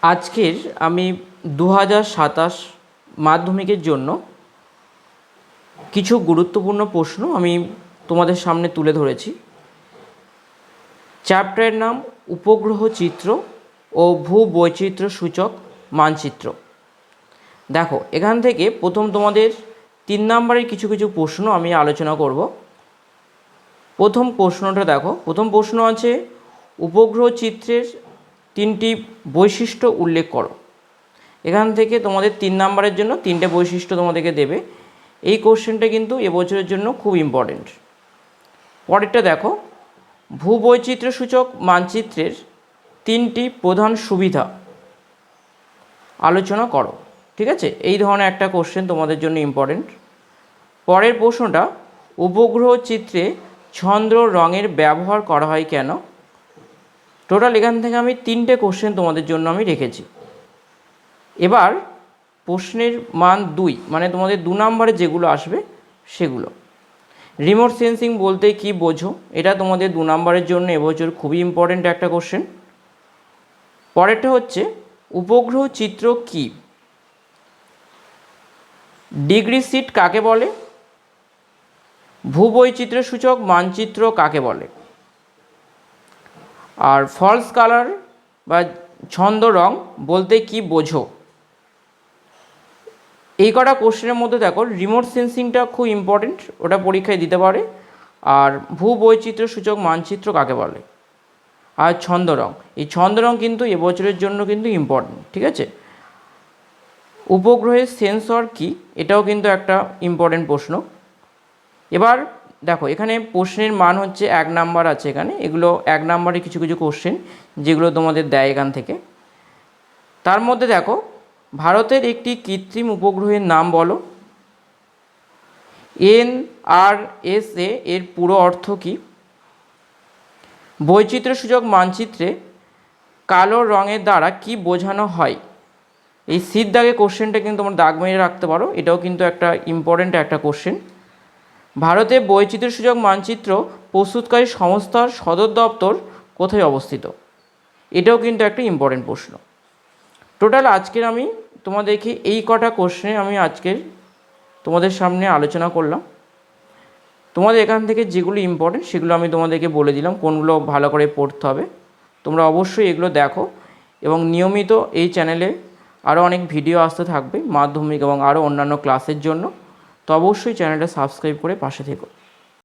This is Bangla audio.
আজকের আমি 2027 মাধ্যমিকের জন্য কিছু গুরুত্বপূর্ণ প্রশ্ন আমি তোমাদের সামনে তুলে ধরেছি। চ্যাপ্টারের নাম উপগ্রহ চিত্র ও ভূবৈচিত্র্য সূচক মানচিত্র। দেখো, এখান থেকে প্রথম তোমাদের 3 নম্বরের কিছু প্রশ্ন আমি আলোচনা করব। প্রথম প্রশ্নটা দেখো, প্রথম প্রশ্ন আছে উপগ্রহ চিত্রের 3টি বৈশিষ্ট্য উল্লেখ করো। এখান থেকে তোমাদের 3 নম্বরের জন্য 3টে বৈশিষ্ট্য তোমাদেরকে দেবে। এই কোশ্চেনটা কিন্তু এবছরের জন্য খুব ইম্পর্টেন্ট। পরেরটা দেখো, ভূবৈচিত্র্য সূচক মানচিত্রের 3টি প্রধান সুবিধা আলোচনা করো। ঠিক আছে, এই ধরনের একটা কোশ্চেন তোমাদের জন্য ইম্পর্টেন্ট। পরের প্রশ্নটা, উপগ্রহ চিত্রে চন্দ্র রঙের ব্যবহার করা হয় কেন? টোটাল এখান থেকে আমি 3টে কোশ্চেন তোমাদের জন্য আমি রেখেছি। এবার প্রশ্নের মান 2, মানে তোমাদের 2 নম্বরে যেগুলো আসবে সেগুলো। রিমোট সেন্সিং বলতে কি বোঝো? এটা তোমাদের 2 নম্বরের জন্য এবছর খুবই ইম্পর্টেন্ট একটা কোশ্চেন। পরেরটা হচ্ছে উপগ্রহ চিত্র কি? ডিগ্রি সিট কাকে বলে? ভূবৈচিত্র্য সূচক মানচিত্র কাকে বলে? আর ফলস কালার বা ছন্দ রং বলতে কি বোঝো? এই কটা কোশ্চেনের মধ্যে দেখো, রিমোট সেন্সিংটা খুব ইম্পর্টেন্ট, ওটা পরীক্ষায় দিতে পারে। আর ভূবৈচিত্র্য সূচক মানচিত্র কাকে বলে? আর ছন্দ রং, এই ছন্দ রং কিন্তু এবছরের জন্য কিন্তু ইম্পর্টেন্ট। ঠিক আছে, উপগ্রহের সেন্সর কি? এটাও কিন্তু একটা ইম্পর্টেন্ট প্রশ্ন। এবার দেখো, এখানে প্রশ্নের মান হচ্ছে 1 নাম্বার আছে। এখানে এগুলো 1 নাম্বারে কিছু কোশ্চেন যেগুলো তোমাদের দেয় এখান থেকে। তার মধ্যে দেখো, ভারতের একটি কৃত্রিম উপগ্রহের নাম বলো। NRSA এর পুরো অর্থ কী? বৈচিত্র্য সূচক মানচিত্রে কালো রঙের দ্বারা কি বোঝানো হয়? এই সিট দাগে কোশ্চেনটা কিন্তু তোমরা দাগ মেরে রাখতে পারো, এটাও কিন্তু একটা ইম্পর্টেন্ট একটা কোশ্চেন। ভারতে বৈচিত্র্য সূচক মানচিত্র প্রস্তুতকারী সংস্থার সদর দপ্তর কোথায় অবস্থিত? এটাও কিন্তু একটা ইম্পর্টেন্ট প্রশ্ন। টোটাল আজকের আমি তোমাদেরকে এই কটা কোশ্চেনে আমি আজকের তোমাদের সামনে আলোচনা করলাম। তোমাদের এখান থেকে যেগুলো ইম্পর্টেন্ট সেগুলো আমি তোমাদেরকে বলে দিলাম, কোনগুলো ভালো করে পড়তে হবে। তোমরা অবশ্যই এগুলো দেখো এবং নিয়মিত এই চ্যানেলে আরও অনেক ভিডিও আসতে থাকবে মাধ্যমিক এবং আরও অন্যান্য ক্লাসের জন্য। তো অবশ্যই চ্যানেলটা সাবস্ক্রাইব করে পাশে থেকো।